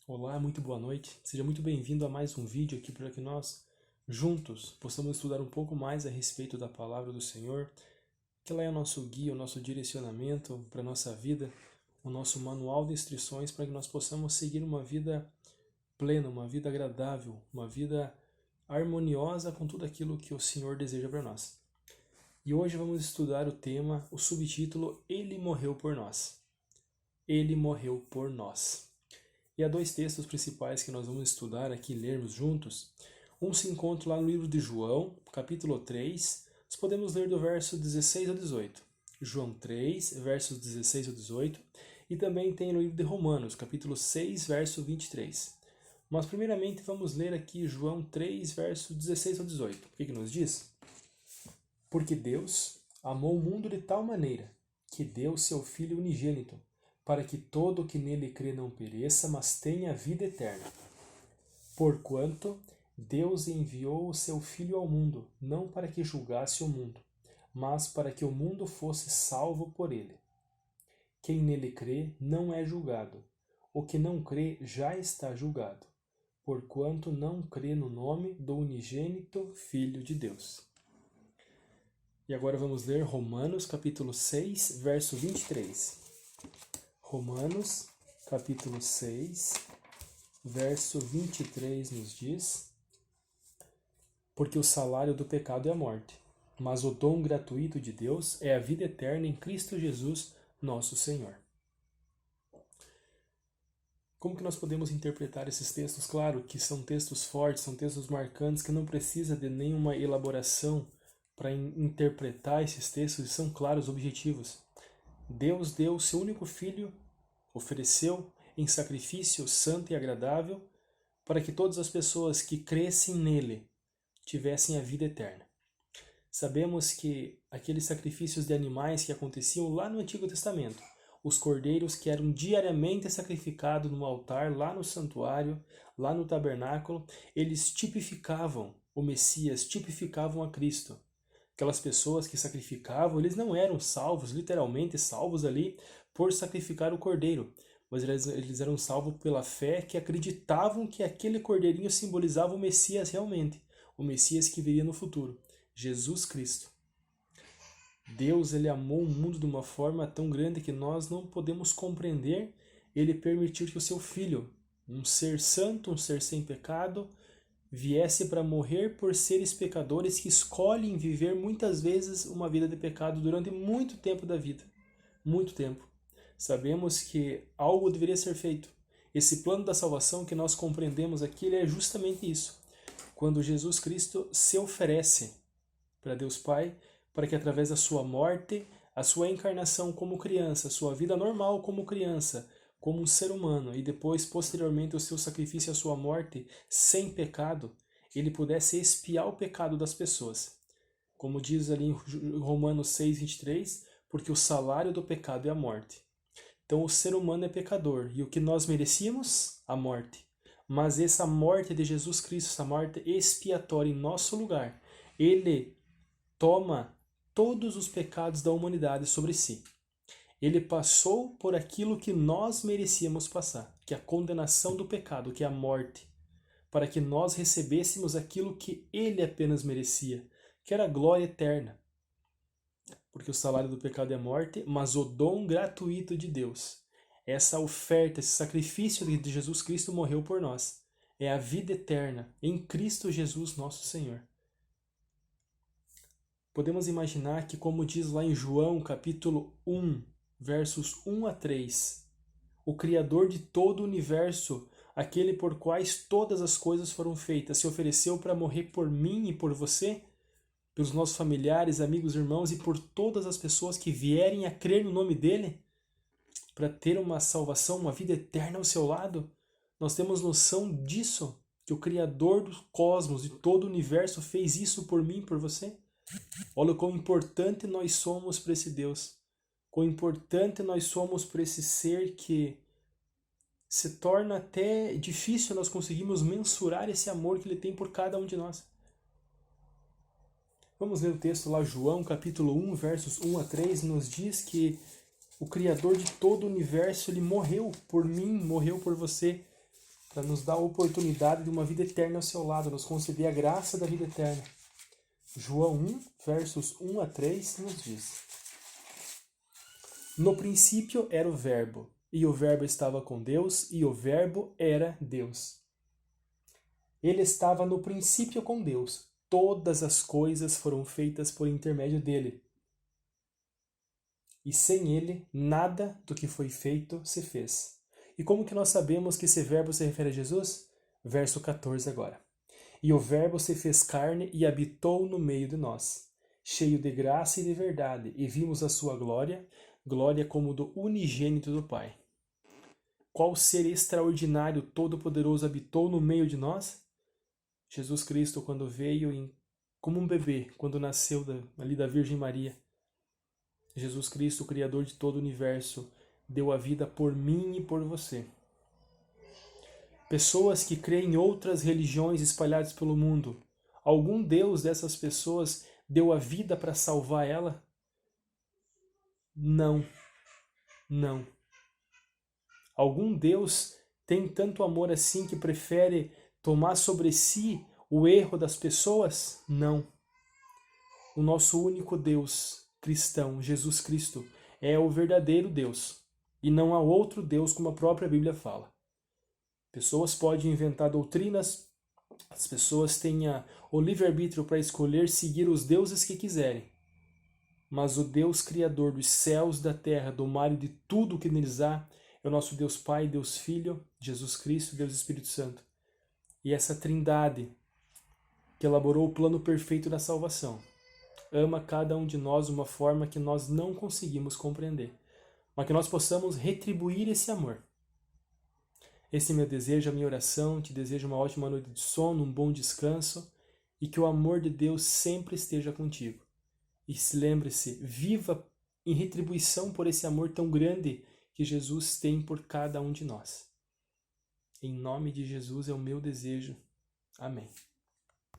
Olá, muito boa noite. Seja muito bem-vindo a mais um vídeo aqui para que nós, juntos, possamos estudar um pouco mais a respeito da Palavra do Senhor, que ela é o nosso guia, o nosso direcionamento para a nossa vida, o nosso manual de instruções para que nós possamos seguir uma vida plena, uma vida agradável, uma vida harmoniosa com tudo aquilo que o Senhor deseja para nós. E hoje vamos estudar o tema, o subtítulo Ele morreu por nós. Ele morreu por nós. E há dois textos principais que nós vamos estudar aqui e lermos juntos. Um se encontra lá no livro de João, capítulo 3. Nós podemos ler do verso 16 ao 18. João 3, versos 16 ao 18. E também tem no livro de Romanos, capítulo 6, verso 23. Mas primeiramente vamos ler aqui João 3, verso 16 ao 18. O que nos diz? Porque Deus amou o mundo de tal maneira que deu seu Filho unigênito, para que todo o que nele crê não pereça, mas tenha vida eterna. Porquanto Deus enviou o seu Filho ao mundo, não para que julgasse o mundo, mas para que o mundo fosse salvo por ele. Quem nele crê não é julgado. O que não crê já está julgado, porquanto não crê no nome do unigênito Filho de Deus. E agora vamos ler Romanos capítulo 6, verso 23. Romanos, capítulo 6, verso 23 nos diz: Porque o salário do pecado é a morte, mas o dom gratuito de Deus é a vida eterna em Cristo Jesus, nosso Senhor. Como que nós podemos interpretar esses textos? Claro que são textos fortes, são textos marcantes, que não precisa de nenhuma elaboração para interpretar esses textos, e são claros, objetivos. Deus deu o seu único Filho, ofereceu em sacrifício santo e agradável, para que todas as pessoas que crescem nele tivessem a vida eterna. Sabemos que aqueles sacrifícios de animais que aconteciam lá no Antigo Testamento, os cordeiros que eram diariamente sacrificados no altar, lá no santuário, lá no tabernáculo, eles tipificavam o Messias, tipificavam a Cristo. Aquelas pessoas que sacrificavam, eles não eram salvos, literalmente salvos ali, por sacrificar o cordeiro, mas eles eram salvos pela fé, que acreditavam que aquele cordeirinho simbolizava o Messias realmente, o Messias que viria no futuro, Jesus Cristo. Deus, ele amou o mundo de uma forma tão grande que nós não podemos compreender. Ele permitiu que o seu Filho, um ser santo, um ser sem pecado, viesse para morrer por seres pecadores que escolhem viver muitas vezes uma vida de pecado durante muito tempo da vida. Muito tempo. Sabemos que algo deveria ser feito. Esse plano da salvação que nós compreendemos aqui, ele é justamente isso. Quando Jesus Cristo se oferece para Deus Pai, para que através da sua morte, a sua encarnação como criança, a sua vida normal como criança, como um ser humano, e depois, posteriormente, o seu sacrifício e a sua morte sem pecado, ele pudesse expiar o pecado das pessoas. Como diz ali em Romanos 6, 23, porque o salário do pecado é a morte. Então o ser humano é pecador, e o que nós merecíamos? A morte. Mas essa morte de Jesus Cristo, essa morte expiatória em nosso lugar, ele toma todos os pecados da humanidade sobre si. Ele passou por aquilo que nós merecíamos passar, que é a condenação do pecado, que é a morte, para que nós recebêssemos aquilo que ele apenas merecia, que era a glória eterna. Porque o salário do pecado é a morte, mas o dom gratuito de Deus, essa oferta, esse sacrifício de Jesus Cristo morreu por nós, é a vida eterna em Cristo Jesus, nosso Senhor. Podemos imaginar que, como diz lá em João, capítulo 1, versos 1 a 3, o Criador de todo o universo, aquele por quais todas as coisas foram feitas, se ofereceu para morrer por mim e por você, pelos nossos familiares, amigos, irmãos e por todas as pessoas que vierem a crer no nome dele, para ter uma salvação, uma vida eterna ao seu lado. Nós temos noção disso, que o Criador do cosmos, de todo o universo, fez isso por mim e por você? Olha o quão importante nós somos para esse Deus. Quão importante nós somos para esse ser que se torna até difícil nós conseguirmos mensurar esse amor que ele tem por cada um de nós. Vamos ler o texto lá, João capítulo 1, versos 1 a 3, nos diz que o Criador de todo o universo, ele morreu por mim, morreu por você, para nos dar a oportunidade de uma vida eterna ao seu lado, nos conceder a graça da vida eterna. João 1, versos 1 a 3, nos diz: No princípio era o Verbo, e o Verbo estava com Deus, e o Verbo era Deus. Ele estava no princípio com Deus. Todas as coisas foram feitas por intermédio dele. E sem ele, nada do que foi feito se fez. E como que nós sabemos que esse verbo se refere a Jesus? Verso 14 agora. E o verbo se fez carne e habitou no meio de nós, cheio de graça e de verdade, e vimos a sua glória, glória como do unigênito do Pai. Qual ser extraordinário, todo-poderoso habitou no meio de nós? Jesus Cristo, quando veio como um bebê, quando nasceu ali da Virgem Maria, Jesus Cristo, o Criador de todo o universo, deu a vida por mim e por você. Pessoas que creem em outras religiões espalhadas pelo mundo, algum Deus dessas pessoas deu a vida para salvar ela? Não. Não. Algum Deus tem tanto amor assim que prefere tomar sobre si o erro das pessoas? Não. O nosso único Deus cristão, Jesus Cristo, é o verdadeiro Deus. E não há outro Deus, como a própria Bíblia fala. Pessoas podem inventar doutrinas, as pessoas têm o livre-arbítrio para escolher seguir os deuses que quiserem. Mas o Deus Criador dos céus, da terra, do mar e de tudo o que neles há, é o nosso Deus Pai, Deus Filho, Jesus Cristo, Deus Espírito Santo. E essa trindade que elaborou o plano perfeito da salvação ama cada um de nós de uma forma que nós não conseguimos compreender, mas que nós possamos retribuir esse amor. Esse é meu desejo, a minha oração. Te desejo uma ótima noite de sono, um bom descanso e que o amor de Deus sempre esteja contigo. E lembre-se, viva em retribuição por esse amor tão grande que Jesus tem por cada um de nós. Em nome de Jesus é o meu desejo. Amém.